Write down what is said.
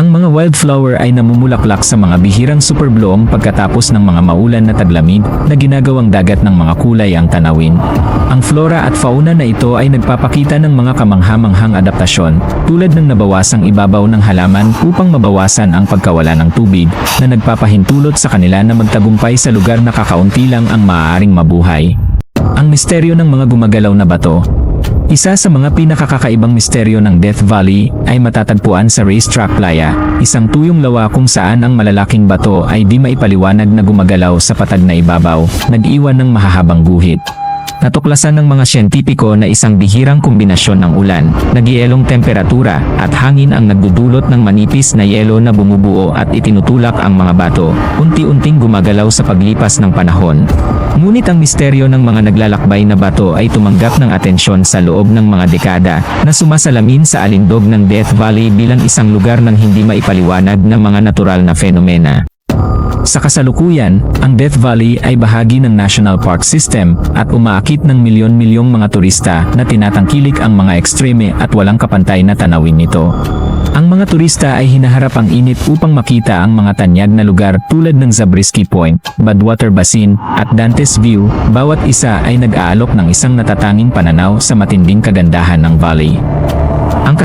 Ang mga wildflower ay namumulaklak sa mga bihirang superbloom pagkatapos ng mga maulan na taglamig na ginagawang dagat ng mga kulay ang tanawin. Ang flora at fauna na ito ay nagpapakita ng mga kamangha-manghang adaptasyon, tulad ng nabawasang ibabaw ng halaman upang mabawasan ang pagkawala ng tubig, na nagpapahintulot sa kanila na magtagumpay sa lugar na kakaunti lang ang maaaring mabuhay. Ang misteryo ng mga gumagalaw na bato. Isa sa mga pinakakakaibang misteryo ng Death Valley ay matatagpuan sa Racetrack Playa, isang tuyong lawa kung saan ang malalaking bato ay di maipaliwanag na gumagalaw sa patag na ibabaw, nag-iwan ng mahahabang guhit. Natuklasan ng mga siyentipiko na isang bihirang kombinasyon ng ulan, nagyelong temperatura, at hangin ang nagdudulot ng manipis na yelo na bumubuo at itinutulak ang mga bato, unti-unting gumagalaw sa paglipas ng panahon. Ngunit ang misteryo ng mga naglalakbay na bato ay tumanggap ng atensyon sa loob ng mga dekada, na sumasalamin sa alindog ng Death Valley bilang isang lugar ng hindi maipaliwanag ng mga natural na fenomena. Sa kasalukuyan, ang Death Valley ay bahagi ng National Park System at umaakit ng milyon-milyong mga turista na tinatangkilik ang mga ekstreme at walang kapantay na tanawin nito. Ang mga turista ay hinaharap ang init upang makita ang mga tanyag na lugar tulad ng Zabriskie Point, Badwater Basin, at Dantes View. Bawat isa ay nag-aalok ng isang natatanging pananaw sa matinding kagandahan ng valley. Ang